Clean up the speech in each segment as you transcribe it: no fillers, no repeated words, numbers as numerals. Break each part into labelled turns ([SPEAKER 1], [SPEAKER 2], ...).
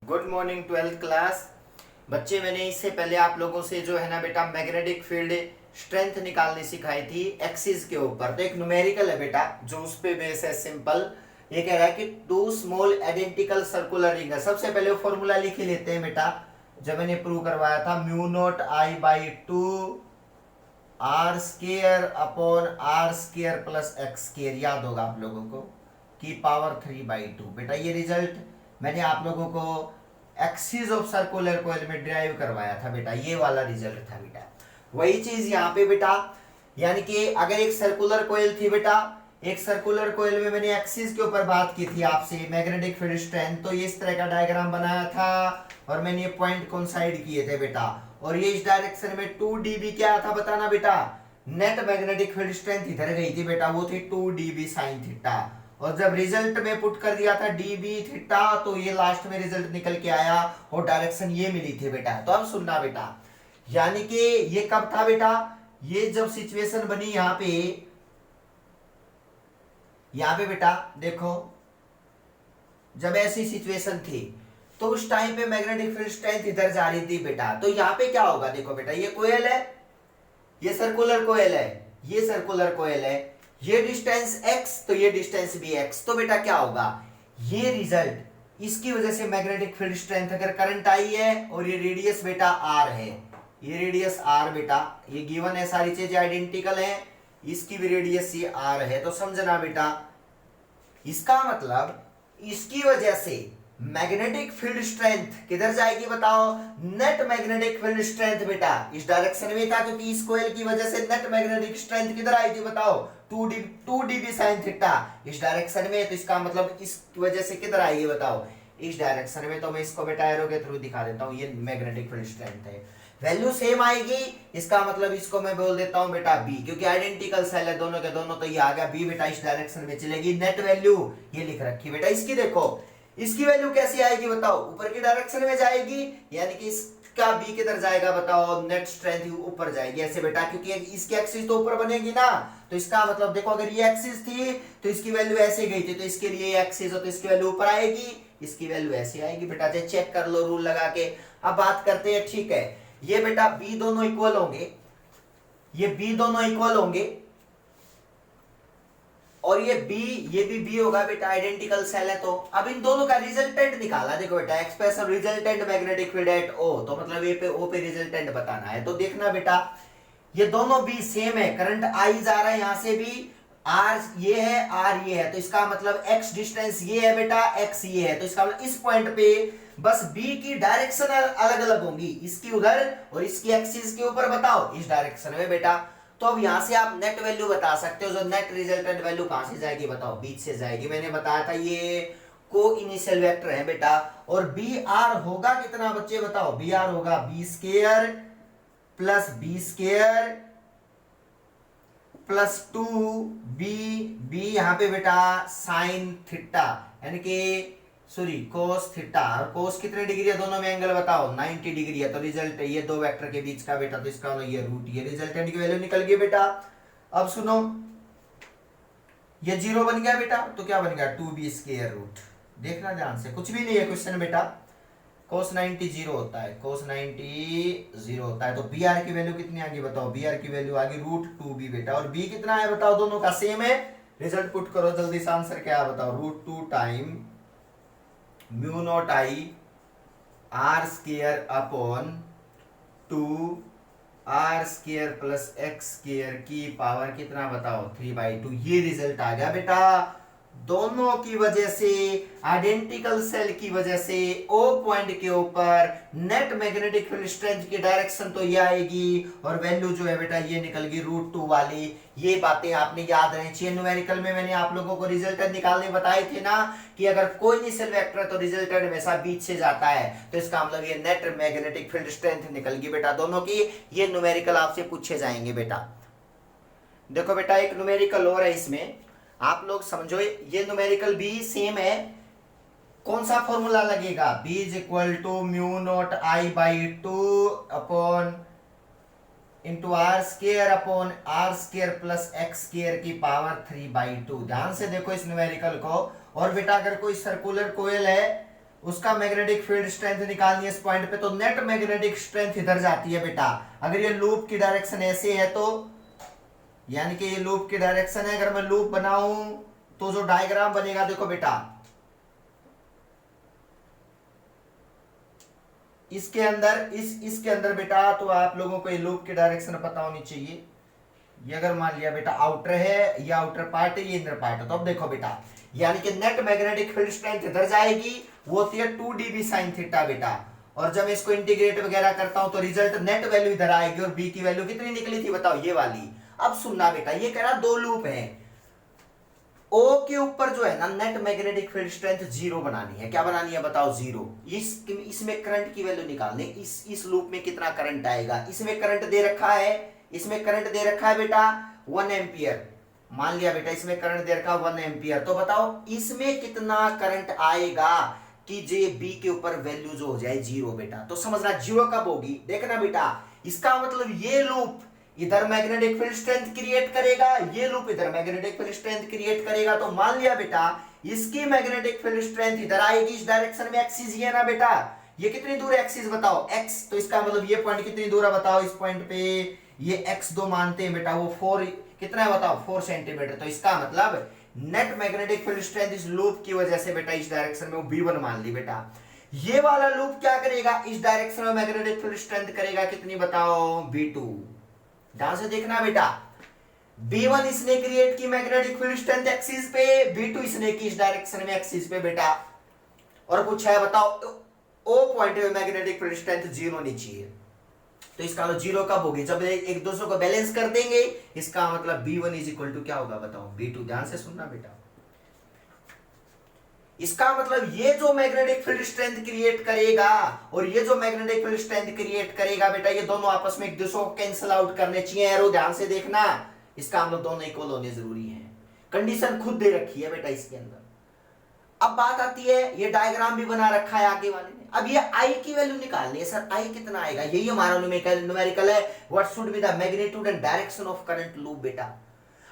[SPEAKER 1] Good morning 12th class. बच्चे, मैंने इससे पहले आप लोगों से जो है ना बेटा मैग्नेटिक फील्ड स्ट्रेंथ निकालनी सिखाई थी एक्सिस के ऊपर। तो एक न्यूमेरिकल है बेटा जो उस पे बेस है सिंपल। ये कह रहा है कि two small identical circular ring है। सबसे पहले वो फॉर्मूला लिख ही लेते हैं बेटा, जब मैंने प्रूव करवाया था mu naught I by two R square upon R square plus X square, याद होगा आप लोगों को, की पावर 3/2। बेटा ये रिजल्ट मैंने आप लोगों को एक्सिस ऑफ सर्कुलर कोयल में ड्राइव करवाया था बेटा, ये वाला रिजल्ट था बेटा। वही चीज यहाँ पे बेटा, यानी कि अगर एक सर्कुलर कोयल थी बेटा, एक सर्कुलर कोयल में मैंने एक्सिस के ऊपर बात की थी आपसे मैग्नेटिक फील्ड स्ट्रेंथ, तो ये इस तरह का डायग्राम बनाया था और मैंने ये पॉइंट कोइंसाइड किए थे बेटा। और ये इस डायरेक्शन में 2 dB क्या था बताना बेटा, नेट मैग्नेटिक फील्ड स्ट्रेंथ इधर गई थी बेटा, वो थी 2 dB साइन थीटा। और जब रिजल्ट में पुट कर दिया था dB थीटा, तो ये लास्ट में रिजल्ट निकल के आया और डायरेक्शन ये मिली थी बेटा। तो अब सुनना बेटा, यानी कि ये कब था बेटा, ये जब सिचुएशन बनी यहाँ पे बेटा देखो, जब ऐसी सिचुएशन थी तो उस टाइम पे मैग्नेटिक फील्ड स्ट्रेंथ इधर जा रही थी बेटा। तो यहाँ पे क्या होगा देखो बेटा, ये कोयल है, ये सर्कुलर कोयल है, ये सर्कुलर कोयल है, ये डिस्टेंस x तो ये डिस्टेंस भी x। तो बेटा क्या होगा, ये रिजल्ट इसकी वजह से मैग्नेटिक फील्ड स्ट्रेंथ, अगर करंट आई है और ये रेडियस बेटा r है, ये रेडियस r बेटा, ये गिवन है, सारी चीजें आइडेंटिकल है, इसकी भी रेडियस ये r है। तो समझना बेटा, इसका मतलब इसकी वजह से मैग्नेटिक फील्ड स्ट्रेंथ किधर जाएगी बताओ, नेट मैग्नेटिक फील्ड स्ट्रेंथ बेटा इस डायरेक्शन में था, क्योंकि इस कोयल की वजह से नेट मैग्नेटिक स्ट्रेंथ किधर आई थी बताओ, 2 dB साइन थीटा इस डायरेक्शन में। तो इसका मतलब इस वजह से किधर आएगी बताओ, इस डायरेक्शन में। तो मैं इसको बेटा एरो के थ्रू दिखा देता हूं, ये मैग्नेटिक फील्ड स्ट्रेंथ है, वैल्यू सेम आएगी। इसका मतलब इसको मैं बोल देता हूं बेटा बी, क्योंकि आइडेंटिकल सेल है दोनों के दोनों। तो ये आ गया बी बेटा, इस डायरेक्शन में चलेगी। नेट वैल्यू ये लिख रखी बेटा, इसकी देखो, इसकी वैल्यू कैसी आएगी बताओ, ऊपर की डायरेक्शन में जाएगी, यानी कि इसका बी किधर जाएगा बताओ, नेट स्ट्रेंथ ऊपर जाएगी ऐसे बेटा, क्योंकि इसकी एक्सिस तो ऊपर बनेगी ना। तो इसका मतलब देखो, अगर ये एक्सिस थी तो इसकी वैल्यू ऐसे गई थी, तो इसके लिए एक्सिस हो तो इसकी वैल्यू ऊपर आएगी, इसकी वैल्यू ऐसे आएगी बेटा। चेक कर लो रूल लगा के। अब बात करते हैं, ठीक है, ये बेटा बी दोनों इक्वल होंगे, ये बी दोनों इक्वल होंगे, और ये भी बी होगा बेटा, आइडेंटिकल सेल है। तो अब इन दोनों का रिजल्टेंट निकाला, देखो बेटा, expression resultant magnetic field at O, तो मतलब ये पे ओ पे रिजल्टेंट बताना है। तो देखना बेटा, ये दोनों बी सेम है, करंट आई जा रहा है यहां से भी, आर ये है, आर ये है, तो इसका मतलब एक्स डिस्टेंस ये है बेटा, एक्स ये है। तो इसका मतलब इस पॉइंट पे बस बी की डायरेक्शन अलग अलग होंगी, इसकी उधर और इसकी एक्सिस के ऊपर बताओ इस डायरेक्शन में बेटा। तो अब यहां से आप नेट वैल्यू बता सकते हो, जो नेट रिजल्टेंट वैल्यू कहां से जाएगी बताओ, बीच से जाएगी। मैंने बताया था ये को इनिशियल वेक्टर है बेटा। और बी आर होगा कितना बच्चे बताओ, बी आर होगा B square plus B square plus 2 B यहां पे बेटा साइन थीटा, यानी कि सॉरी कोस थीटा। और कोस कितने डिग्री है दोनों में एंगल बताओ, 90 डिग्री है। तो रिजल्ट ये दो वेक्टर के बीच का बेटा, तो इसका ये रूट, ये रिजल्टेंट की वैल्यू निकल गई बेटा। अब सुनो, ये 0 बन गया बेटा, तो क्या बन गया 2b स्क्वायर रूट। देखना ध्यान से, कुछ भी नहीं है क्वेश्चन बेटा, cos 90 0 होता है, cos 90 0 होता है। तो बी आर की वैल्यू कितनी आ गई बताओ, बी आर की वैल्यू आ गई रूट 2b बेटा। और बी कितना है बताओ, दोनों का सेम है। रिजल्ट पुट करो जल्दी से, आंसर क्या है बताओ, root 2 time mu naught I R square upon 2 R square plus X square की पावर कितना बताओ 3/2। ये रिजल्ट आ गया बेटा, दोनों की वजह से, आइडेंटिकल सेल की वजह से ओ पॉइंट के ऊपर नेट मैग्नेटिक फील्ड स्ट्रेंथ की डायरेक्शन तो ये आएगी, और वैल्यू जो है बेटा ये निकल गई रूट 2 वाली। ये बातें आपने याद रहनी चाहिए। न्यूमेरिकल में मैंने आप लोगों को रिजल्टेंट निकालने बताए थे ना, कि अगर कोई इनिशियल वेक्टर है तो रिजल्टेंट हमेशा बीच से जाता है, तो इसका मतलब ये नेट मैग्नेटिक फील्ड स्ट्रेंथ निकल गई बेटा दोनों की। ये न्यूमेरिकल आपसे पूछे जाएंगे बेटा। देखो बेटा, एक न्यूमेरिकल और है इसमें, आप लोग समझो, ये न्यूमेरिकल भी सेम है। कौन सा फॉर्मूला लगेगा, b is equal to mu naught I by 2 upon into R square upon R square plus X square की पावर 3/2। ध्यान से देखो इस न्यूमेरिकल को। और बेटा अगर कोई सर्कुलर कोयल है उसका मैग्नेटिक फील्ड स्ट्रेंथ निकालनी है इस पॉइंट पे, तो नेट मैग्नेटिक स्ट्रेंथ इधर जाती है बेटा। अगर ये लूप की डायरेक्शन ऐसे है तो, यानी कि ये लूप की डायरेक्शन है, अगर मैं लूप बनाऊं तो जो डायग्राम बनेगा देखो बेटा, इसके अंदर इसके अंदर बेटा, तो आप लोगों को ये लूप की डायरेक्शन पता होनी चाहिए। ये अगर मान लिया बेटा आउटर है, ये आउटर पार्ट है, ये इनर पार्ट है, तो अब देखो बेटा, यानी कि नेट मैग्नेटिक फील्ड स्ट्रेंथ इधर जाएगी, वो होती है 2 dB sin थीटा बेटा। और जब इसको इंटीग्रेट वगैरह करता हूं तो रिजल्ट नेट वैल्यू इधर आएगी, और बी की वैल्यू कितनी निकली थी बताओ, ये वाली। अब सुनना बेटा, ये कह रहा 2 लूप है, ओ के ऊपर जो है ना नेट मैग्नेटिक फील्ड स्ट्रेंथ 0 बनानी है। क्या बनानी है बताओ, 0। इसमें करंट की वैल्यू निकालनी, इस लूप में कितना करंट आएगा। इसमें करंट दे रखा है, इसमें करंट दे रखा है बेटा 1 एम्पियर, मान लिया बेटा इसमें करंट दे रखा 1 एम्पियर, तो बताओ इसमें कितना करंट आएगा कि जे बी के ऊपर वैल्यू जो हो जाए 0 बेटा। तो समझना 0 कब होगी, देखना बेटा, इसका मतलब ये लूप इधर मैग्नेटिक फील्ड स्ट्रेंथ क्रिएट करेगा, ये लूप इधर मैग्नेटिक फील्ड स्ट्रेंथ क्रिएट करेगा। तो मान लिया बेटा इसकी मैग्नेटिक फील्ड स्ट्रेंथ इधर आएगी, इस डायरेक्शन में, एक्सिस ये ना बेटा, ये कितनी दूर है एक्सिस बताओ, x, तो इसका मतलब ये पॉइंट कितनी दूर है बताओ, इस पॉइंट पे ये x2 मानते हैं बेटा, वो 4 कितना है बताओ, 4 सेंटीमीटर। तो इसका मतलब नेट मैग्नेटिक फील्ड स्ट्रेंथ इस लूप की वजह से बेटा इस डायरेक्शन में वो b1 मान ली बेटा। ये वाला लूप क्या करेगा, इस डायरेक्शन में मैग्नेटिक फील्ड स्ट्रेंथ करेगा कितनी बताओ, b2। ध्यान से देखना बेटा, b1 इसने क्रिएट की मैग्नेटिक फील्ड स्ट्रेंथ एक्सिस पे, b2 इसने की इस डायरेक्शन में एक्सिस पे बेटा। और पूछा है बताओ ओ पॉइंट में मैग्नेटिक फील्ड स्ट्रेंथ 0 होनी चाहिए, तो इसका मतलब 0 कब होगी, जब एक दूसरे को बैलेंस कर देंगे। इसका मतलब b1 इज इक्वल टू क्या होगा बताओ, b2। ध्यान से सुनना बेटा, इसका मतलब ये जो मैग्नेटिक फील्ड स्ट्रेंथ क्रिएट करेगा और ये जो मैग्नेटिक फील्ड स्ट्रेंथ क्रिएट करेगा बेटा, ये दोनों आपस में एक दूसरे को कैंसिल आउट करने चाहिए। एरो ध्यान से देखना, इसका मतलब दोनों इक्वल होने जरूरी है, कंडीशन खुद दे रखी है बेटा इसके अंदर। अब बात आती है, ये डायग्राम भी बना रखा है आगे वाले ने, अब ये आई की वैल्यू निकालनी है। सर आई कितना आएगा, यही हमारा न्यूमेरिकल है, what should be the magnitude and direction of current loop बेटा।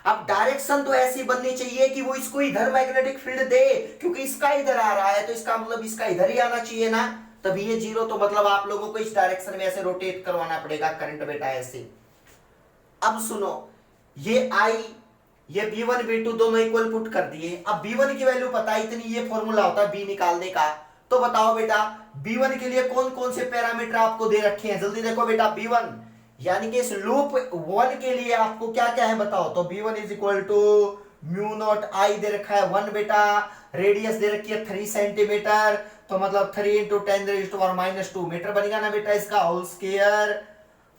[SPEAKER 1] अब डायरेक्शन तो ऐसी बननी चाहिए कि वो इसको इधर मैग्नेटिक फील्ड दे, क्योंकि इसका इधर आ रहा है, तो इसका मतलब इसका इधर ही आना चाहिए ना, तभी ये 0। तो मतलब आप लोगों को इस डायरेक्शन में ऐसे रोटेट करवाना पड़ेगा करंट बेटा ऐसे। अब सुनो, ये आई, ये b1 b2 दोनों इक्वल पुट कर दिए। अब b1 की वैल्यू पता है इतनी, ये फॉर्मूला होता है b निकालने का। तो बताओ बेटा b1 के लिए कौन कौन से पैरामीटर आपको दे रखे हैं, जल्दी देखो बेटा। b1 यानी कि इस लूप 1 के लिए आपको क्या क्या है बताओ, तो b1 is equal to mu naught I दे रखा है 1 बेटा, रेडियस दे रखी है 3 सेंटीमीटर, तो मतलब 3 इंटू 10⁻⁻2 मीटर बनेगा ना बेटा इसका, होल स्क्वायर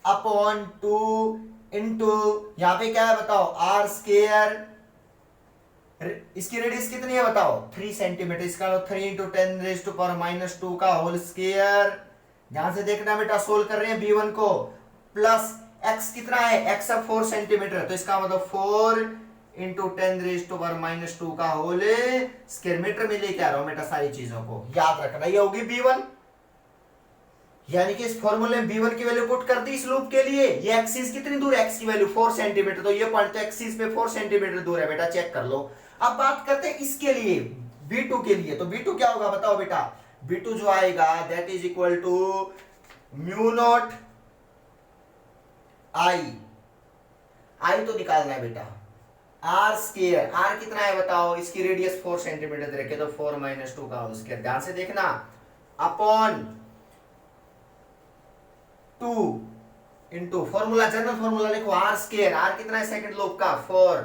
[SPEAKER 1] अपॉन 2 इंटू यहां पे क्या है बताओ आर स्क्वायर, इसकी रेडियस कितनी है बताओ 3 सेंटीमीटर, इसका 3 इंटू 10⁻⁻2 का होल स्क्वायर। ध्यान से देखना बेटा, सोल्व कर रहे हैं b1 को, प्लस x कितना है, x अब 4 सेंटीमीटर, तो इसका मतलब 4 इंटू 10⁻⁻2 का होल स्क्वायर। मीटर में लेके आ रहा हूं बेटा सारी चीजों को, याद रखना, ये होगी b1। यानी कि इस फॉर्मूले में b1 की वैल्यू पुट कर दी इस लूप के लिए। ये एक्सिस कितनी दूर है, x की वैल्यू 4 सेंटीमीटर, तो ये पॉइंट तो एक्सिस पे 4 सेंटीमीटर दूर है बेटा, चेक कर लो। अब बात करते हैं इसके लिए b2 के लिए, तो b2 क्या होगा बताओ बेटा, b2 जो आएगा that is equal to mu naught I तो निकालना है बेटा, आर स्क्वायर, आर कितना है बताओ, इसकी रेडियस 4 सेंटीमीटर दे रखे, तो 4 - 2 का होल स्क्वायर। ध्यान से देखना, upon 2 into formula, general formula लिखो, आर स्क्वायर, आर कितना है सेकंड लूप का 4,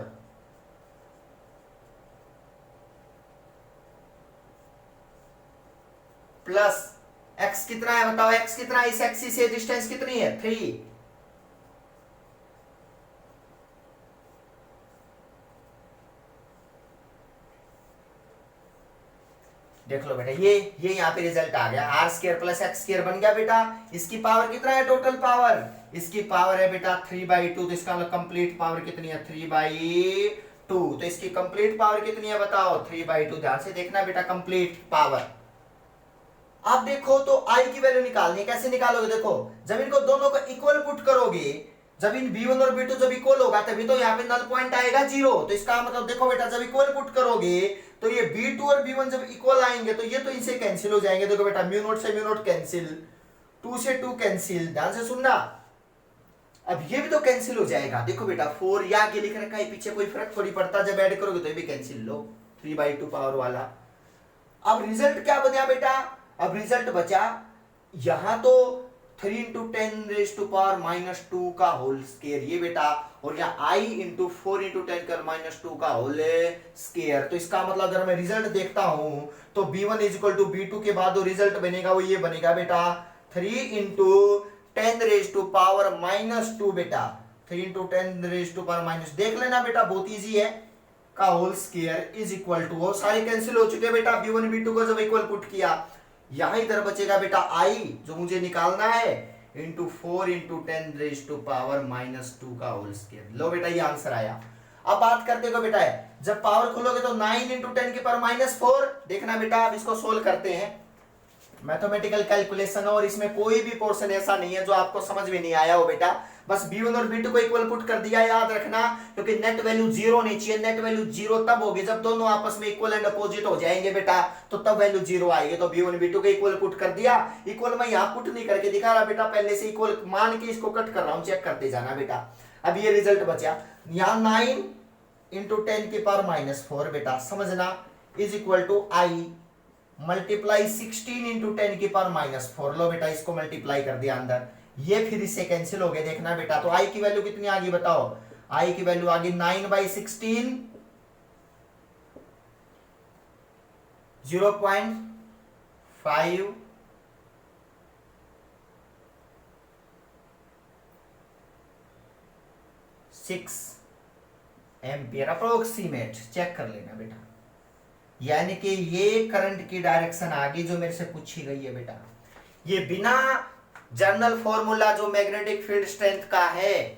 [SPEAKER 1] प्लस x कितना है बताओ, x कितना है, इस एक्सिस से डिस्टेंस कितनी है 3, देख लो बेटा, ये यहाँ पे रिजल्ट आ गया, R square plus X square बन गया बेटा। इसकी पावर कितना है टोटल पावर, इसकी पावर है बेटा 3/2, तो इसका मतलब कंप्लीट पावर कितनी है 3/2, तो इसकी कंप्लीट पावर कितनी है बताओ 3/2। ध्यान से देखना बेटा, कंप्लीट पावर। आप देखो तो आई की वैल्यू निकालनी है, कैसे निकालोगे, देखो जब इनको दोनों को इक्वल पुट करोगे, जब इन b1 और b2 जब इक्वल होगा तभी तो यहाँ पे नल पॉइंट आएगा 0, तो इसका मतलब देखो बेटा जब इक्वल पुट करोगे तो ये B2 और B1 जब इक्वल आएंगे तो ये तो इनसे कैंसिल हो जाएंगे। देखो बेटा म्यू नोट से म्यू नोट कैंसिल, 2 से 2 कैंसिल, ध्यान से सुनना। अब ये भी तो कैंसिल हो जाएगा। देखो बेटा 4 या आगे लिख रखा है, पीछे कोई फर्क थोड़ी पड़ता, जब ऐड करोगे तो ये भी कैंसिल, लो 3/2 पावर वाला। अब रिजल्ट क्या बचा बेटा, अब रिजल्ट बचा यहां तो 3 into 10 raised to power -2 का होल स्केयर ये बेटा, और यहाँ I into 4 into 10 कर -2 का होल स्केयर। तो इसका मतलब अगर मैं रिजल्ट देखता हूं तो B1 is equal to B2 के बाद जो रिजल्ट बनेगा वो ये बनेगा बेटा 3 into 10 raised to power -2 बेटा, 3 into 10 raised to power -, देख लेना बेटा बहुत इजी है, का whole square is equal to, वो सारे कैंसिल हो चुके बेटा। B1 B2 को जब इक्वल पुट किया, यहां इधर बचेगा बेटा I जो मुझे निकालना है into 4 into 10 raised to power -2 का होल स्केयर। लो बेटा ये आंसर आया। अब बात करते हो बेटा है, जब पावर खोलोगे तो 9 into 10 के पावर -4, देखना बेटा अब इसको सोल्व करते हैं, मैथमेटिकल कैलकुलेशन, और इसमें कोई भी पोर्शन ऐसा नहीं है जो आपको समझ में नहीं आया हो बेटा। बस B1 और B2 को इक्वल पुट कर दिया, याद रखना, क्योंकि नेट वैल्यू जीरो होनी चाहिए। नेट वैल्यू जीरो तब होगी जब दोनों आपस में इक्वल एंड अपोजिट हो जाएंगे बेटा, तो तब वैल्यू जीरो आएगी। तो B1 B2 को इक्वल पुट कर दिया। इक्वल मैं यहाँ पुट नहीं करके दिखा रहा बेटा, पहले से इक्वल मान के इसको कट कर रहा हूँ, चेक करते जाना बेटा। अब ये रिजल्ट बचा, यहाँ 9 into 10 के पावर -4 बेटा, समझना, is equal to I multiply 16 into 10 की पावर -4। लो बेटा इसको मल्टीप्लाई कर दिया अंदर, ये फिर इससे कैंसिल हो गए, देखना बेटा। तो I की वैल्यू कितनी आ गई बताओ, I की वैल्यू आ गई 9/16, 0.56 एम्पियर अप्रोक्सीमेट, चेक कर लेना बेटा। यानी कि ये करंट की डायरेक्शन आगे जो मेरे से पूछी गई है बेटा, ये बिना जनरल फॉर्मूला जो मैग्नेटिक फील्ड स्ट्रेंथ का है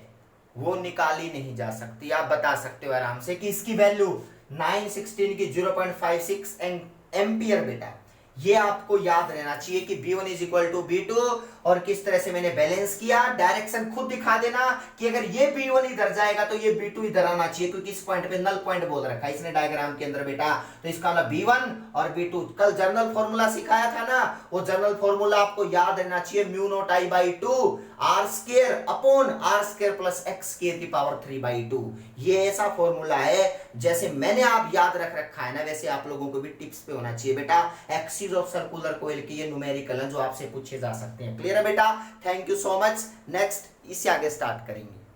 [SPEAKER 1] वो निकाली नहीं जा सकती। आप बता सकते हो आराम से कि इसकी वैल्यू 9/16 की 0.56 एम्पियर बेटा। ये आपको याद रहना चाहिए कि B1 is equal to B2, और किस तरह से मैंने बैलेंस किया, डायरेक्शन खुद दिखा देना कि अगर ये B1 इधर जाएगा तो ये B2 इधर आना चाहिए, क्योंकि इस पॉइंट पे नल पॉइंट बोल रखा है इसने डायग्राम के अंदर बेटा। तो इसका मतलब B1 और B2, कल जनरल फॉर्मूला सिखाया था ना, वो जनरल फॉर्मूला आपको याद रहना चाहिए, mu naught I/2 R square upon R square plus x square की पावर 3/2। ये ऐसा फॉर्मूला है जैसे मैंने आप याद रख रखा है ना, वैसे आप लोगों को भी टिप्स पे होना चाहिए बेटा। एक्सिस ऑफ सर्कुलर कोइल की ये न्यूमेरिकल है जो आपसे पूछे जा सकते हैं। क्लियर है बेटा? Thank you so much. Next इससे आगे स्टार्ट करेंगे।